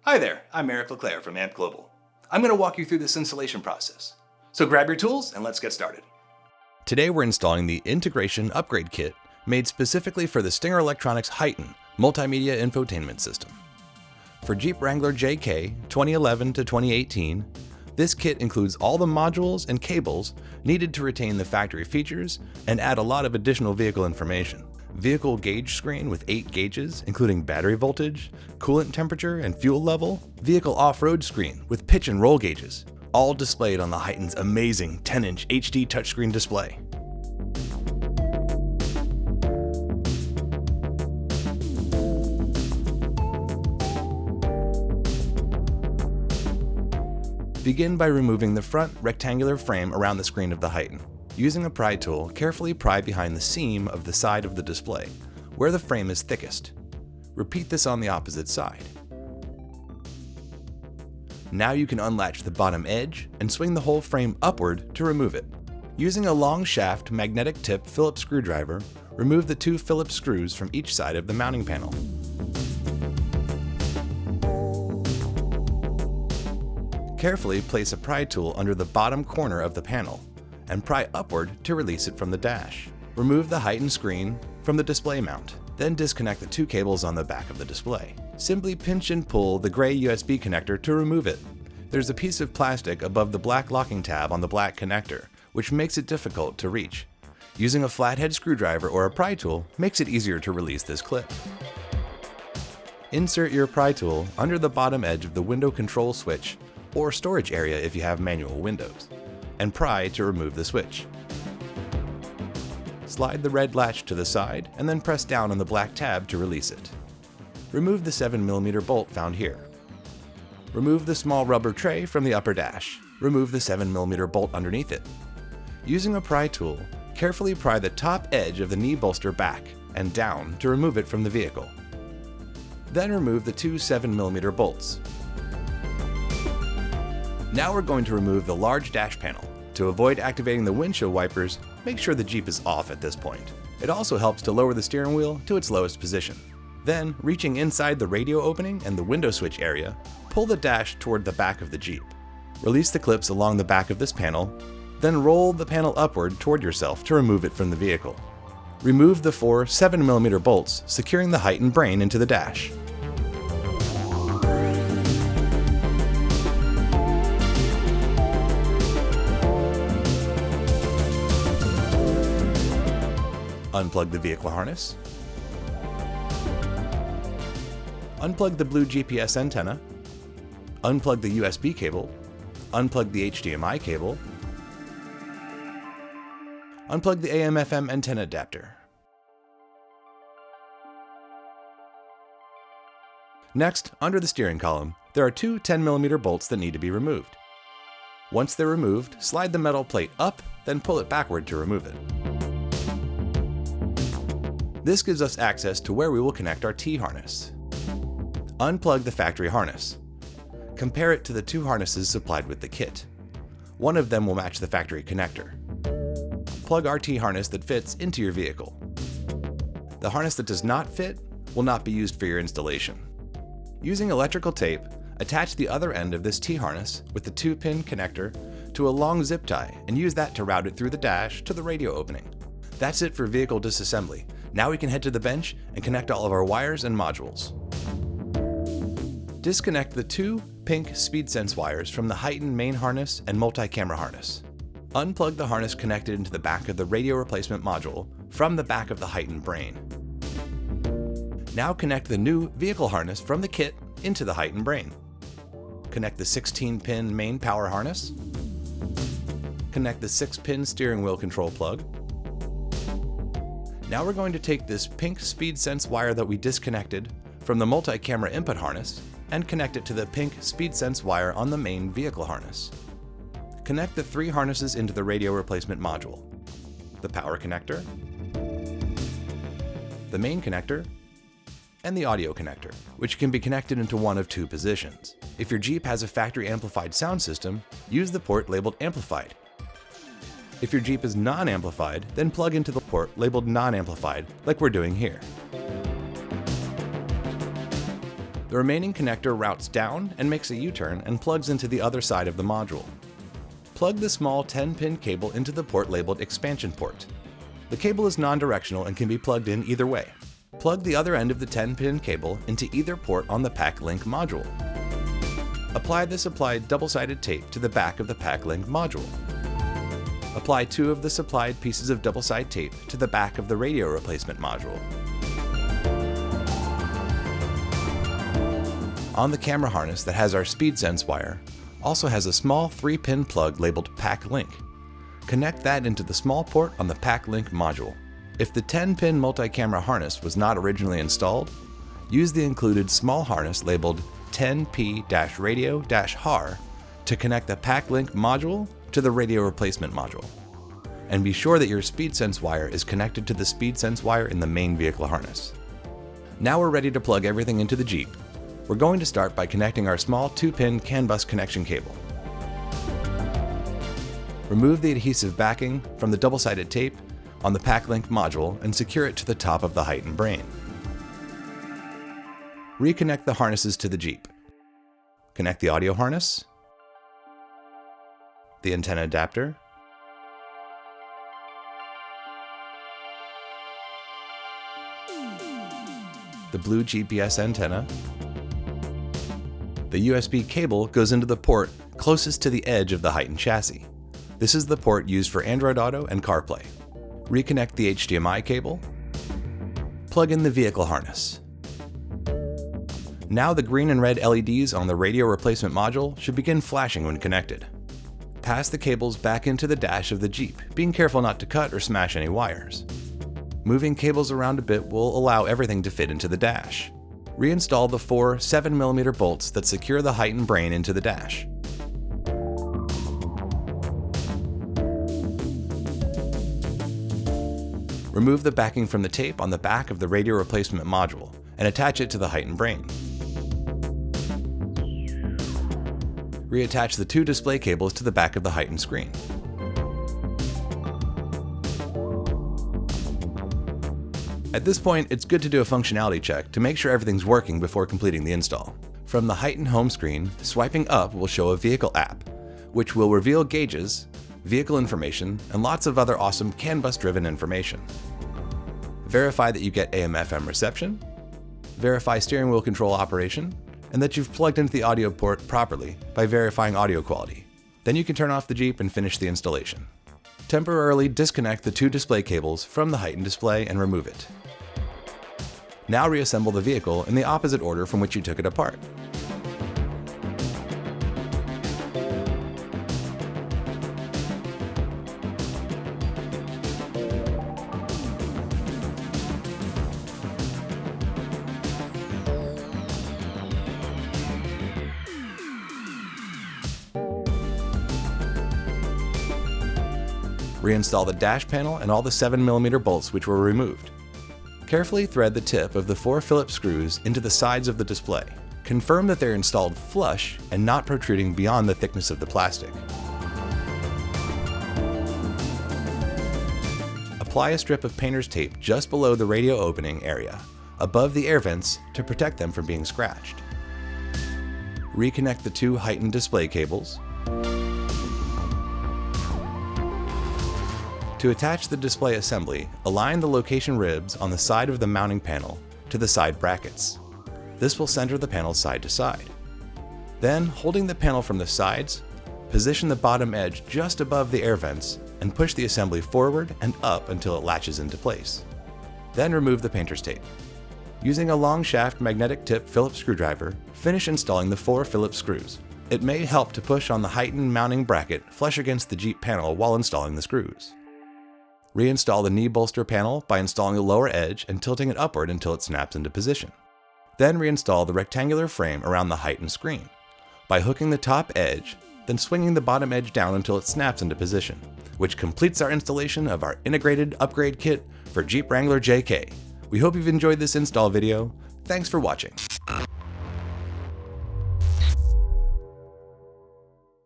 Hi there, I'm Eric LeClaire from AMP Global. I'm going to walk you through this installation process. So grab your tools and let's get started. Today we're installing the Integration Upgrade Kit made specifically for the Stinger Electronics Heighten multimedia infotainment system. For Jeep Wrangler JK 2011 to 2018, this kit includes all the modules and cables needed to retain the factory features and add a lot of additional vehicle information. Vehicle gauge screen with 8 gauges, including battery voltage, coolant temperature, and fuel level. Vehicle off-road screen with pitch and roll gauges, all displayed on the Heighten's amazing 10-inch HD touchscreen display. Begin by removing the front rectangular frame around the screen of the Heighten. Using a pry tool, carefully pry behind the seam of the side of the display, where the frame is thickest. Repeat this on the opposite side. Now you can unlatch the bottom edge and swing the whole frame upward to remove it. Using a long shaft magnetic tip Phillips screwdriver, remove the 2 Phillips screws from each side of the mounting panel. Carefully place a pry tool under the bottom corner of the panel and pry upward to release it from the dash. Remove the Heighten screen from the display mount, then disconnect the 2 cables on the back of the display. Simply pinch and pull the gray USB connector to remove it. There's a piece of plastic above the black locking tab on the black connector, which makes it difficult to reach. Using a flathead screwdriver or a pry tool makes it easier to release this clip. Insert your pry tool under the bottom edge of the window control switch or storage area if you have manual windows, and pry to remove the switch. Slide the red latch to the side and then press down on the black tab to release it. Remove the 7mm bolt found here. Remove the small rubber tray from the upper dash. Remove the 7mm bolt underneath it. Using a pry tool, carefully pry the top edge of the knee bolster back and down to remove it from the vehicle. Then remove the 2 7mm bolts. Now we're going to remove the large dash panel. To avoid activating the windshield wipers, make sure the Jeep is off at this point. It also helps to lower the steering wheel to its lowest position. Then, reaching inside the radio opening and the window switch area, pull the dash toward the back of the Jeep. Release the clips along the back of this panel, then roll the panel upward toward yourself to remove it from the vehicle. Remove the 4 7mm bolts, securing the Heighten brain into the dash. Unplug the vehicle harness. Unplug the blue GPS antenna. Unplug the USB cable. Unplug the HDMI cable. Unplug the AM/FM antenna adapter. Next, under the steering column, there are 2 10mm bolts that need to be removed. Once they're removed, slide the metal plate up, then pull it backward to remove it. This gives us access to where we will connect our T-harness. Unplug the factory harness. Compare it to the 2 harnesses supplied with the kit. One of them will match the factory connector. Plug our T-harness that fits into your vehicle. The harness that does not fit will not be used for your installation. Using electrical tape, attach the other end of this T-harness with the 2-pin connector to a long zip tie and use that to route it through the dash to the radio opening. That's it for vehicle disassembly. Now we can head to the bench and connect all of our wires and modules. Disconnect the 2 pink SpeedSense wires from the Heighten main harness and multi-camera harness. Unplug the harness connected into the back of the radio replacement module from the back of the Heighten brain. Now connect the new vehicle harness from the kit into the Heighten brain. Connect the 16-pin main power harness. Connect the 6-pin steering wheel control plug. Now we're going to take this pink SpeedSense wire that we disconnected from the multi-camera input harness and connect it to the pink SpeedSense wire on the main vehicle harness. Connect the 3 harnesses into the radio replacement module: the power connector, the main connector, and the audio connector, which can be connected into one of 2 positions. If your Jeep has a factory amplified sound system, use the port labeled amplified. If your Jeep is non-amplified, then plug into the port labeled non-amplified, like we're doing here. The remaining connector routes down and makes a U-turn and plugs into the other side of the module. Plug the small 10-pin cable into the port labeled expansion port. The cable is non-directional and can be plugged in either way. Plug the other end of the 10-pin cable into either port on the PAC-Link module. Apply the supplied double-sided tape to the back of the PAC-Link module. Apply 2 of the supplied pieces of double-sided tape to the back of the radio replacement module. On the camera harness that has our speed sense wire, also has a small 3-pin plug labeled PAC-Link. Connect that into the small port on the PAC-Link module. If the 10-pin multi-camera harness was not originally installed, use the included small harness labeled 10P-radio-HAR to connect the PAC-Link module to the radio replacement module. And be sure that your speed sense wire is connected to the speed sense wire in the main vehicle harness. Now we're ready to plug everything into the Jeep. We're going to start by connecting our small 2-pin CAN bus connection cable. Remove the adhesive backing from the double-sided tape on the PAC-Link module and secure it to the top of the height and brain. Reconnect the harnesses to the Jeep. Connect the audio harness, the antenna adapter, the blue GPS antenna. The USB cable goes into the port closest to the edge of the Heightened chassis. This is the port used for Android Auto and CarPlay. Reconnect the HDMI cable. Plug in the vehicle harness. Now the green and red LEDs on the radio replacement module should begin flashing when connected. Pass the cables back into the dash of the Jeep, being careful not to cut or smash any wires. Moving cables around a bit will allow everything to fit into the dash. Reinstall the 4 7mm bolts that secure the height and brain into the dash. Remove the backing from the tape on the back of the radio replacement module and attach it to the height and brain. Reattach the 2 display cables to the back of the height and screen. At this point, it's good to do a functionality check to make sure everything's working before completing the install. From the height and home screen, swiping up will show a vehicle app, which will reveal gauges, vehicle information, and lots of other awesome CAN bus-driven information. Verify that you get AM/FM reception, verify steering wheel control operation, and that you've plugged into the audio port properly by verifying audio quality. Then you can turn off the Jeep and finish the installation. Temporarily disconnect the 2 display cables from the heightened display and remove it. Now reassemble the vehicle in the opposite order from which you took it apart. Reinstall the dash panel and all the 7mm bolts which were removed. Carefully thread the tip of the 4 Phillips screws into the sides of the display. Confirm that they're installed flush and not protruding beyond the thickness of the plastic. Apply a strip of painter's tape just below the radio opening area, above the air vents to protect them from being scratched. Reconnect the 2 heightened display cables. To attach the display assembly, align the location ribs on the side of the mounting panel to the side brackets. This will center the panel side to side. Then, holding the panel from the sides, position the bottom edge just above the air vents and push the assembly forward and up until it latches into place. Then remove the painter's tape. Using a long shaft magnetic tip Phillips screwdriver, finish installing the 4 Phillips screws. It may help to push on the heightened mounting bracket flush against the Jeep panel while installing the screws. Reinstall the knee bolster panel by installing the lower edge and tilting it upward until it snaps into position. Then reinstall the rectangular frame around the heightened screen by hooking the top edge, then swinging the bottom edge down until it snaps into position, which completes our installation of our integrated upgrade kit for Jeep Wrangler JK. We hope you've enjoyed this install video. Thanks for watching.